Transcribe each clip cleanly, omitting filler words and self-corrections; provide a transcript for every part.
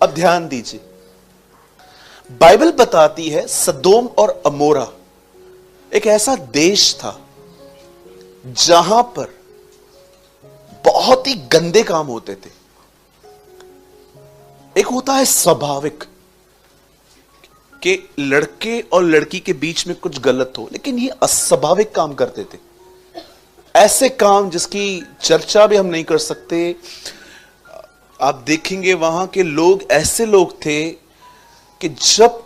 अब ध्यान दीजिए, बाइबल बताती है सदोम और अमोरा एक ऐसा देश था जहां पर बहुत ही गंदे काम होते थे। एक होता है स्वाभाविक कि लड़के और लड़की के बीच में कुछ गलत हो, लेकिन ये अस्वाभाविक काम करते थे, ऐसे काम जिसकी चर्चा भी हम नहीं कर सकते। आप देखेंगे वहां के लोग ऐसे लोग थे कि जब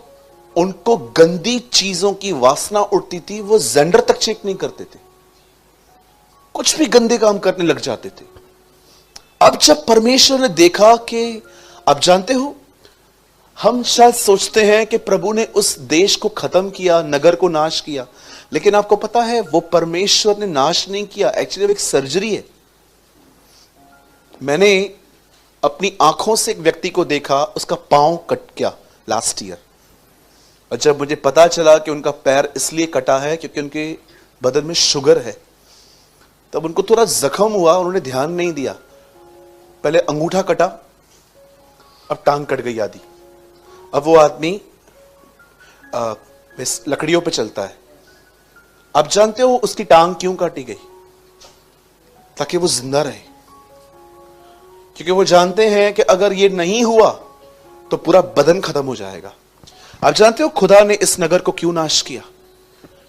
उनको गंदी चीजों की वासना उठती थी वो जेंडर तक चेक नहीं करते थे, कुछ भी गंदे काम करने लग जाते थे। अब जब परमेश्वर ने देखा कि, आप जानते हो, हम शायद सोचते हैं कि प्रभु ने उस देश को खत्म किया, नगर को नाश किया, लेकिन आपको पता है वो परमेश्वर ने नाश नहीं किया, एक्चुअली वो एक सर्जरी है। मैंने अपनी आंखों से एक व्यक्ति को देखा, उसका पांव कट गया लास्ट ईयर, और जब मुझे पता चला कि उनका पैर इसलिए कटा है क्योंकि उनके बदन में शुगर है, तब उनको थोड़ा जख्म हुआ, उन्होंने ध्यान नहीं दिया। पहले अंगूठा कटा, अब टांग कट गई आधी। अब वो आदमी लकड़ियों पे चलता है। आप जानते हो उसकी टांग क्यों काटी गई? ताकि वो जिंदा रहे, क्योंकि वो जानते हैं कि अगर ये नहीं हुआ तो पूरा बदन खत्म हो जाएगा। आप जानते हो खुदा ने इस नगर को क्यों नाश किया?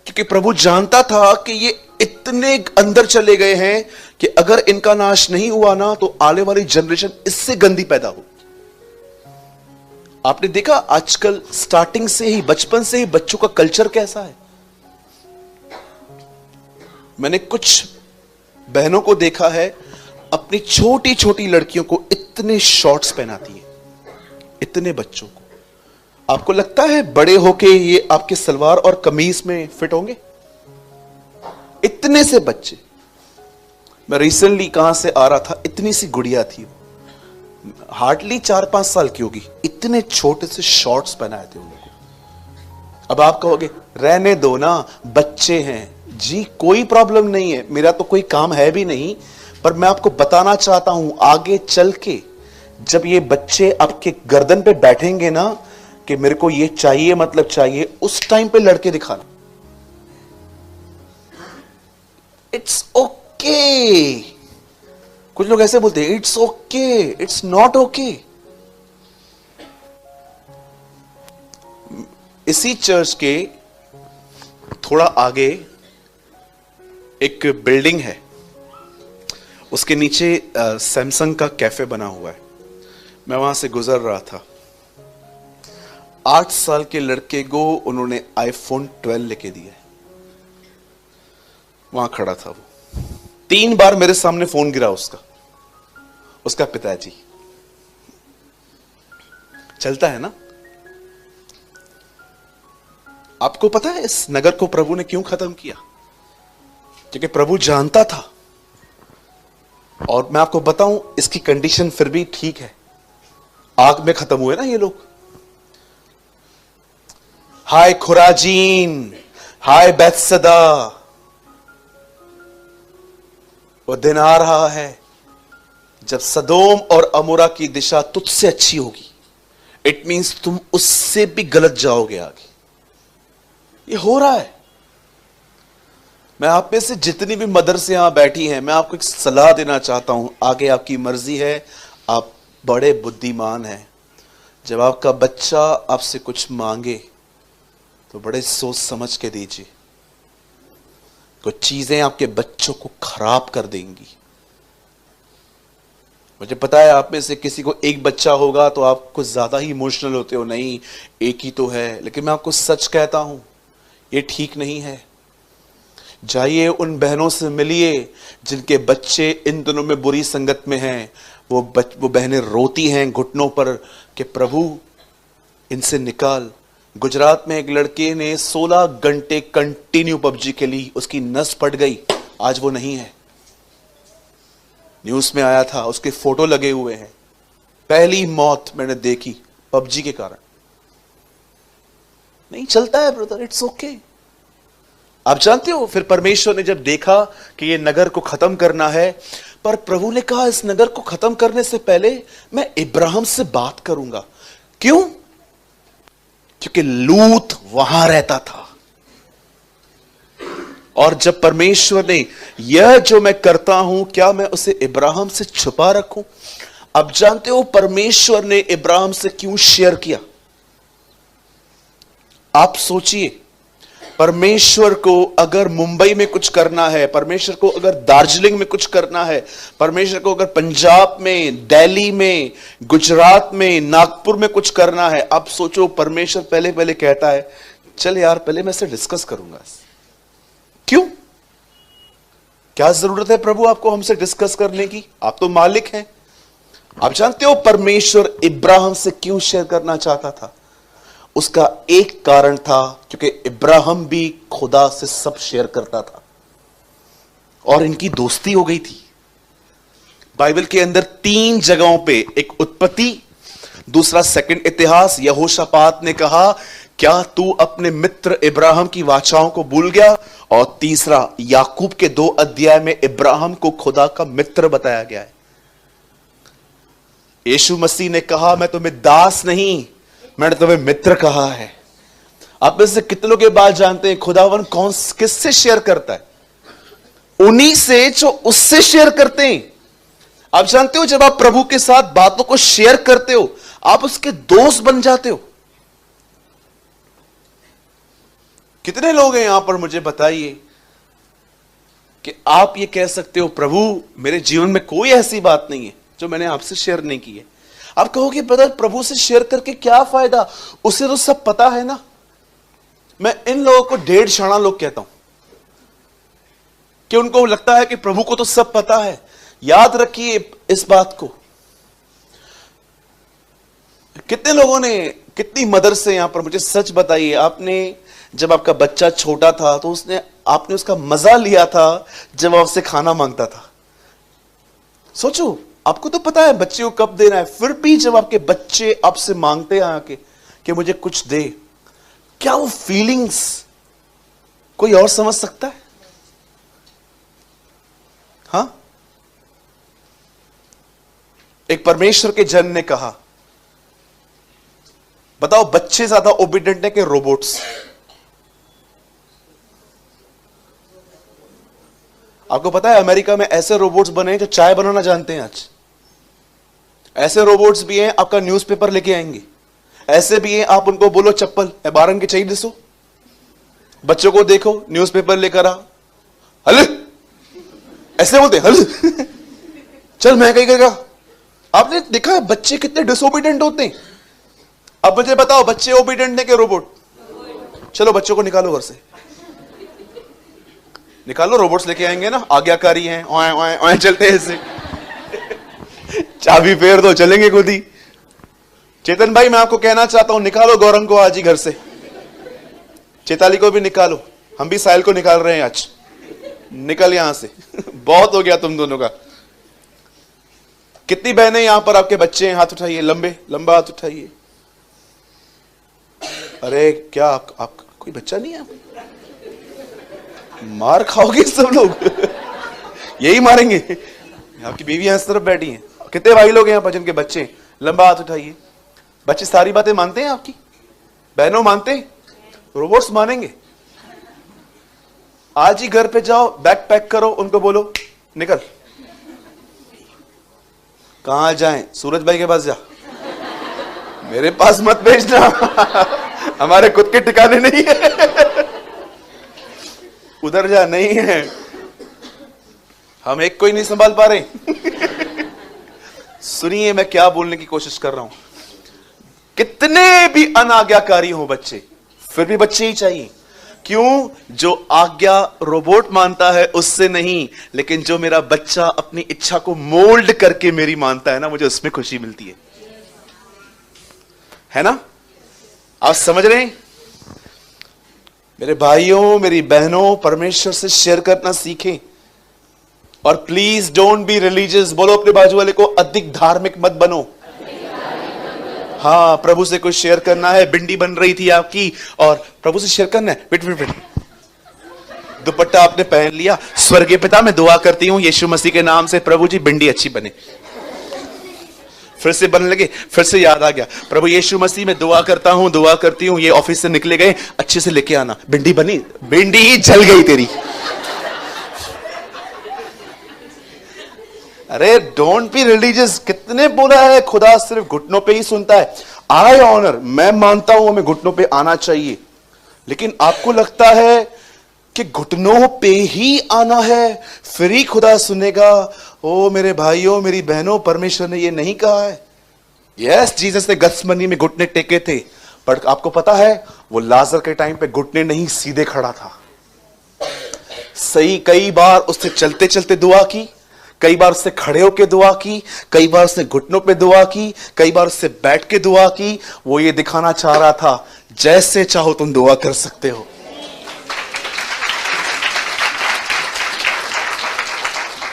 क्योंकि प्रभु जानता था कि ये इतने अंदर चले गए हैं कि अगर इनका नाश नहीं हुआ ना तो आने वाली जनरेशन इससे गंदी पैदा हो। आपने देखा आजकल स्टार्टिंग से ही, बचपन से ही बच्चों का कल्चर कैसा है। मैंने कुछ बहनों को देखा है, अपनी छोटी छोटी लड़कियों को इतने शॉर्ट्स पहनाती है, इतने बच्चों को। आपको लगता है बड़े होके ये आपके सलवार और कमीज में फिट होंगे? इतने से बच्चे। मैं रिसेंटली कहां से आ रहा था, इतनी सी गुड़िया थी, हार्डली 4-5 साल की होगी, इतने छोटे से शॉर्ट्स पहनाए थे उनको। अब आप कहोगे रहने दो ना, बच्चे हैं। जी कोई प्रॉब्लम नहीं है, मेरा तो कोई काम है भी नहीं, पर मैं आपको बताना चाहता हूं आगे चल के जब ये बच्चे आपके गर्दन पे बैठेंगे ना कि मेरे को ये चाहिए, मतलब चाहिए, उस टाइम पे लड़के दिखाना। It's okay. कुछ लोग ऐसे बोलते हैं it's okay, it's not okay. इसी चर्च के थोड़ा आगे एक बिल्डिंग है, उसके नीचे सैमसंग का कैफे बना हुआ है। मैं वहां से गुजर रहा था, 8 साल के लड़के को उन्होंने आईफोन 12 लेके दिया। वहां खड़ा था वो, 3 बार मेरे सामने फोन गिरा उसका पिताजी। चलता है ना। आपको पता है इस नगर को प्रभु ने क्यों खत्म किया? क्योंकि प्रभु जानता था, और मैं आपको बताऊं इसकी कंडीशन फिर भी ठीक है। आग में खत्म हुए ना ये लोग। हाय खुराजीन, हाय बैतसदा, वो दिन आ रहा है जब सदोम और अमोरा की दिशा तुझसे अच्छी होगी। इट मींस तुम उससे भी गलत जाओगे आगे। ये हो रहा है। मैं आप में से जितनी भी मदरसे यहां बैठी हैं, मैं आपको एक सलाह देना चाहता हूं, आगे आपकी मर्जी है। आप बड़े बुद्धिमान हैं, जब आपका बच्चा आपसे कुछ मांगे तो बड़े सोच समझ के दीजिए। कुछ चीजें आपके बच्चों को खराब कर देंगी। मुझे पता है आप में से किसी को एक बच्चा होगा तो आप कुछ ज्यादा ही इमोशनल होते हो, नहीं एक ही तो है, लेकिन मैं आपको सच कहता हूं ये ठीक नहीं है। जाइए उन बहनों से मिलिए जिनके बच्चे इन दिनों में बुरी संगत में हैं। वो बहनें रोती हैं घुटनों पर कि प्रभु इनसे निकाल। गुजरात में एक लड़के ने 16 घंटे कंटिन्यू पबजी खेली, उसकी नस फट गई, आज वो नहीं है। न्यूज में आया था, उसके फोटो लगे हुए हैं। पहली मौत मैंने देखी पबजी के कारण। नहीं चलता है ब्रदर, इट्स ओके। आप जानते हो फिर परमेश्वर ने जब देखा कि ये नगर को खत्म करना है, पर प्रभु ने कहा इस नगर को खत्म करने से पहले मैं इब्राहिम से बात करूंगा। क्यों? क्योंकि लूत वहां रहता था। और जब परमेश्वर ने यह जो मैं करता हूं, क्या मैं उसे इब्राहिम से छुपा रखूं? अब जानते हो परमेश्वर ने इब्राहिम से क्यों शेयर किया? आप सोचिए, परमेश्वर को अगर मुंबई में कुछ करना है, परमेश्वर को अगर दार्जिलिंग में कुछ करना है, परमेश्वर को अगर पंजाब में, दिल्ली में, गुजरात में, नागपुर में कुछ करना है, आप सोचो परमेश्वर पहले पहले कहता है चल यार पहले मैं इसे डिस्कस करूंगा। क्यों? क्या जरूरत है प्रभु आपको हमसे डिस्कस करने की? आप तो मालिक हैं। आप जानते हो परमेश्वर इब्राहिम से क्यों शेयर करना चाहता था? उसका एक कारण था, क्योंकि इब्राहिम भी खुदा से सब शेयर करता था और इनकी दोस्ती हो गई थी। बाइबल के अंदर 3 जगहों पे, एक उत्पत्ति, दूसरा सेकंड इतिहास, यहोशापात ने कहा क्या तू अपने मित्र इब्राहिम की वाचाओं को भूल गया, और तीसरा याकूब के 2 अध्याय में इब्राहिम को खुदा का मित्र बताया गया है। यीशु मसीह ने कहा मैं तुम्हें दास नहीं, मैंने तुम्हें मित्र कहा है। आप में से कितने लोग ये बात जानते हैं खुदावन कौन किससे शेयर करता है? उन्हीं से जो उससे शेयर करते हैं। आप जानते हो जब आप प्रभु के साथ बातों को शेयर करते हो आप उसके दोस्त बन जाते हो। कितने लोग हैं यहां पर, मुझे बताइए कि आप ये कह सकते हो प्रभु मेरे जीवन में कोई ऐसी बात नहीं है जो मैंने आपसे शेयर नहीं की है। आप कहोगे ब्रदर प्रभु से शेयर करके क्या फायदा, उसे तो सब पता है ना। मैं इन लोगों को 1.5 शाणा लोग कहता हूं कि उनको लगता है कि प्रभु को तो सब पता है। याद रखिए इस बात को। कितने लोगों ने, कितनी मदर से यहां पर मुझे सच बताइए, आपने जब आपका बच्चा छोटा था तो आपने उसका मजा लिया था जब आपसे खाना मांगता था। सोचो आपको तो पता है बच्चे को कब देना है, फिर भी जब आपके बच्चे आपसे मांगते हैं आके कि मुझे कुछ दे, क्या वो फीलिंग्स कोई और समझ सकता है? हां, एक परमेश्वर के जन ने कहा बताओ बच्चे ज्यादा ओबीडिएंट है कि रोबोट्स? आपको पता है अमेरिका में ऐसे रोबोट्स बने हैं जो चाय बनाना जानते हैं। आज ऐसे रोबोट्स भी हैं आपका न्यूज़पेपर लेके आएंगे। ऐसे भी हैं आप उनको बोलो चप्पल बारन के चाहिए दिसो, बच्चों को देखो न्यूज़पेपर लेकर आ, हल ऐसे बोलते हल चल मैं कहीं करेगा। आपने देखा है बच्चे कितने डिसोबीडिएंट होते हैं। अब मुझे बताओ बच्चे ओबीडिएंट है कि रोबोट? चलो बच्चों को निकालो घर से, निकालो, रोबोट्स लेके आएंगे ना, आज्ञाकारी हैं, ओए ओए ओए चलते हैं ऐसे चाबी फेर दो चलेंगे खुद ही। चेतन भाई मैं आपको कहना चाहता हूं निकालो गौरंग को आज ही घर से, चेताली को भी निकालो, हम भी साहिल को निकाल रहे हैं आज, निकल यहां से बहुत हो गया तुम दोनों का। कितनी बहनें यहां पर आपके बच्चे हैं? हाथ उठाइए, लंबा हाथ उठाइए। अरे क्या आप कोई बच्चा नहीं है? मार खाओगे सब लोग यही मारेंगे। आपकी बीवी यहां इस तरफ बैठी है। कितने भाई लोग हैं यहां पर जिनके बच्चे? लंबा हाथ उठाइए। बच्चे सारी बातें मानते हैं आपकी? बहनों मानते हैं? रोबोट्स मानेंगे? आज ही घर पे जाओ, बैग पैक करो, उनको बोलो निकल। कहां जाएं? सूरज भाई के पास जा, मेरे पास मत भेजना हमारे खुद के ठिकाने नहीं है उधर जा, नहीं है, हम एक कोई नहीं संभाल पा रहे सुनिए मैं क्या बोलने की कोशिश कर रहा हूं। कितने भी अनाज्ञाकारी हो बच्चे, फिर भी बच्चे ही चाहिए। क्यों? जो आज्ञा रोबोट मानता है उससे नहीं, लेकिन जो मेरा बच्चा अपनी इच्छा को मोल्ड करके मेरी मानता है ना, मुझे उसमें खुशी मिलती है ना? आप समझ रहे हैं? मेरे भाइयों मेरी बहनों, परमेश्वर से शेयर करना सीखें। और प्लीज डोंट बी रिलीजियस। बोलो अपने बाजू वाले को, अधिक धार्मिक मत बनो। हाँ, प्रभु से कुछ शेयर करना है, बिंडी बन रही थी आपकी और प्रभु से शेयर करना है, वेट दुपट्टा आपने पहन लिया, स्वर्गीय पिता मैं दुआ करती हूं यीशु मसीह के नाम से, प्रभु जी भिंडी अच्छी बने। फिर से बनने लगे, फिर से याद आ गया, प्रभु यीशु मसीह मैं दुआ करता हूं, दुआ करती हूं ये ऑफिस से निकले गए अच्छे से लेके आना, भिंडी बनी, भिंडी ही जल गई तेरी। अरे डोंट बी रिलीजियस, कितने बोला है खुदा सिर्फ घुटनों पे ही सुनता है। आई ऑनर, मैं मानता हूं हमें घुटनों पे आना चाहिए, लेकिन आपको लगता है कि घुटनों पे ही आना है फिर ही खुदा सुनेगा? ओ मेरे भाइयों मेरी बहनों, परमेश्वर ने ये नहीं कहा है। यस, जीसस ने गत्समनी में घुटने टेके थे, पर आपको पता है वो लाजर के टाइम पे घुटने नहीं सीधे खड़ा था। सही, कई बार उससे चलते चलते दुआ की, कई बार उससे खड़े होकर दुआ की, कई बार उसने घुटनों पे दुआ की, कई बार उससे बैठ के दुआ की। वो ये दिखाना चाह रहा था जैसे चाहो तुम दुआ कर सकते हो।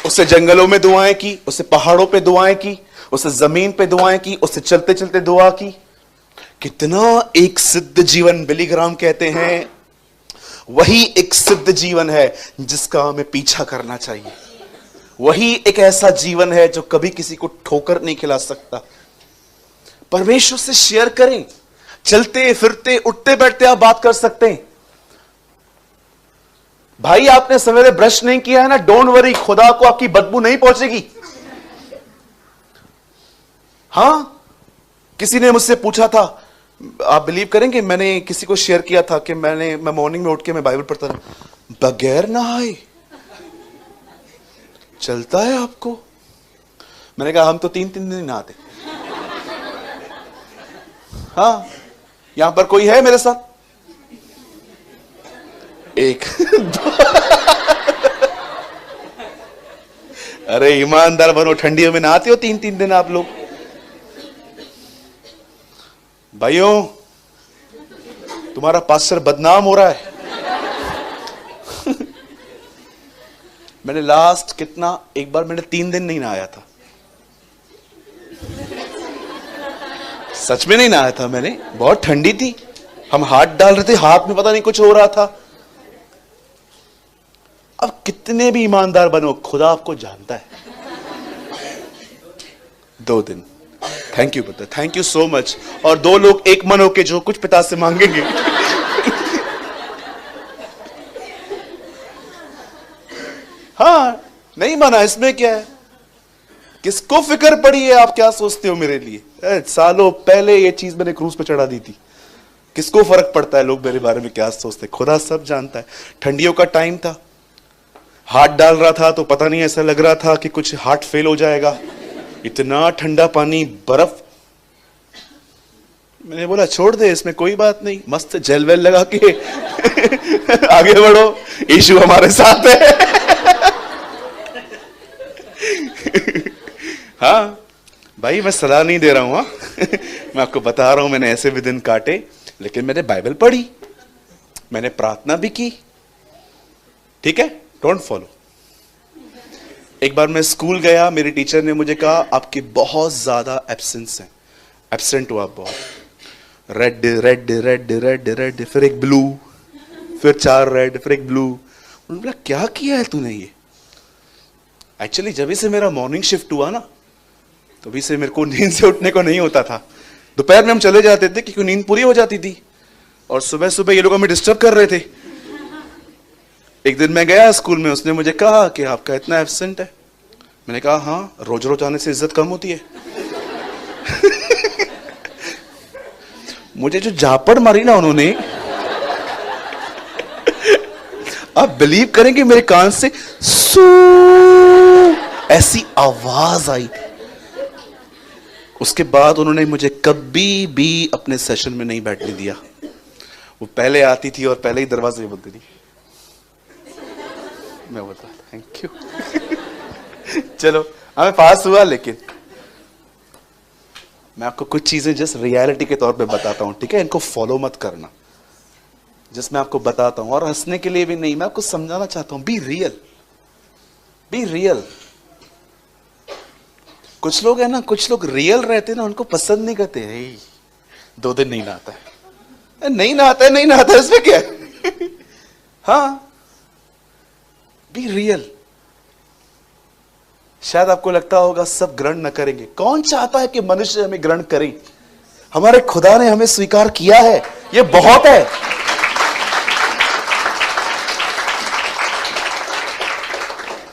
उससे जंगलों में दुआएं की, उससे पहाड़ों पे दुआएं की, उससे जमीन पे दुआएं की, उससे चलते चलते दुआ की। कितना एक सिद्ध जीवन, बिली ग्राम कहते हैं वही एक सिद्ध जीवन है जिसका हमें पीछा करना चाहिए। वही एक ऐसा जीवन है जो कभी किसी को ठोकर नहीं खिला सकता। परमेश्वर से शेयर करें, चलते फिरते उठते बैठते आप बात कर सकते हैं। भाई आपने सवेरे ब्रश नहीं किया है ना, डोंट वरी, खुदा को आपकी बदबू नहीं पहुंचेगी। हां, किसी ने मुझसे पूछा था, आप बिलीव करेंगे, मैंने किसी को शेयर किया था कि मैं मॉर्निंग में उठ के मैं बाइबल पढ़ता था, बगैर नहाए चलता है आपको? मैंने कहा हम तो 3-3 दिन नहाते। हाँ, यहां पर कोई है मेरे साथ? एक अरे ईमानदार बनो, ठंडियों में नहाते हो 3-3 दिन आप लोग? भाइयों तुम्हारा पास्टर बदनाम हो रहा है। मैंने लास्ट कितना, एक बार मैंने 3 दिन नहीं नहाया था, सच में नहीं नहाया था मैंने, बहुत ठंडी थी, हम हाथ डाल रहे थे, हाथ में पता नहीं कुछ हो रहा था। अब कितने भी ईमानदार बनो, खुदा आपको जानता है। 2 दिन, thank you brother, thank you so much. और 2 लोग एक मन होके जो कुछ पिता से मांगेंगे हाँ, नहीं माना, इसमें क्या है? किसको फिक्र पड़ी है? आप क्या सोचते हो मेरे लिए? सालों पहले ये चीज मैंने क्रूज पे चढ़ा दी थी। किसको फर्क पड़ता है लोग मेरे बारे में क्या सोचते? खुदा सब जानता है। ठंडियों का टाइम था, हाथ डाल रहा था तो पता नहीं ऐसा लग रहा था कि कुछ हार्ट फेल हो जाएगा, इतना ठंडा पानी, बर्फ। मैंने बोला छोड़ दे, इसमें कोई बात नहीं, मस्त जेल वेल लगा के आगे बढ़ो, यीशु हमारे साथ है। हाँ भाई, मैं सलाह नहीं दे रहा हूं, मैं आपको बता रहा हूं, मैंने ऐसे भी दिन काटे, लेकिन मैंने बाइबल पढ़ी, मैंने प्रार्थना भी की, ठीक है? Don't follow. एक बार मैं स्कूल गया, मेरी टीचर ने मुझे कहा आपकी बहुत ज्यादा एब्सेंस है, एब्सेंट हो आप बहुत। Red red red red red, फिर एक ब्लू, फिर 4 रेड, फिर एक ब्लू। उन्होंने बोला क्या किया है तूने ये? एक्चुअली जब से मेरा मॉर्निंग शिफ्ट हुआ ना, तभी से मेरे को नींद से उठने को नहीं होता था। दोपहर में हम चले जाते थे क्योंकि नींद पूरी हो जाती थी, और सुबह सुबह ये लोग हमें डिस्टर्ब कर रहे थे। एक दिन मैं गया स्कूल में, उसने मुझे कहा कि आपका इतना एब्सेंट है। मैंने कहा हाँ, रोज रोज आने से इज्जत कम होती है। मुझे जो झापड़ मारी ना उन्होंने, आप बिलीव करेंगे मेरे कान से सू ऐसी आवाज आई। उसके बाद उन्होंने मुझे कभी भी अपने सेशन में नहीं बैठने दिया। वो पहले आती थी और पहले ही दरवाजे में बोलती थी। मैं बोलता थैंक यू। चलो हमें पास हुआ, लेकिन मैं आपको कुछ चीजें जस्ट रियलिटी के तौर पे बताता हूं, ठीक है? इनको फॉलो मत करना, जिसमें आपको बताता हूं, और हंसने के लिए भी नहीं, मैं आपको समझाना चाहता हूं, बी रियल, बी रियल। कुछ लोग है ना, कुछ लोग रियल रहते ना, उनको पसंद नहीं करते। 2 दिन नहीं नहाता है, नहीं नहाता है, नहीं नहाता है, इसमें क्या है? हाँ, बी रियल। शायद आपको लगता होगा सब ग्रहण न करेंगे। कौन चाहता है कि मनुष्य हमें ग्रहण करे? हमारे खुदा ने हमें स्वीकार किया है, यह बहुत है।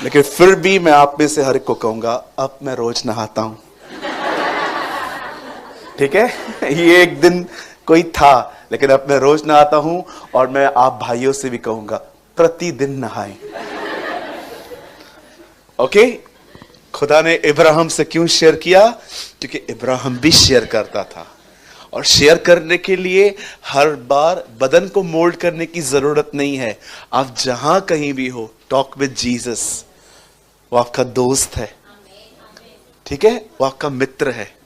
लेकिन फिर भी मैं आप में से हर एक को कहूंगा, अब मैं रोज नहाता हूं। ठीक है, ये एक दिन कोई था, लेकिन अब मैं रोज नहाता हूं। और मैं आप भाइयों से भी कहूंगा, प्रतिदिन नहाएं। ओके? खुदा ने इब्राहिम से क्यों शेयर किया? क्योंकि इब्राहिम भी शेयर करता था। और शेयर करने के लिए हर बार बदन को मोल्ड करने की जरूरत नहीं है। आप जहां कहीं भी हो, टॉक विद जीसस। वो आपका दोस्त है, ठीक है, वो आपका मित्र है।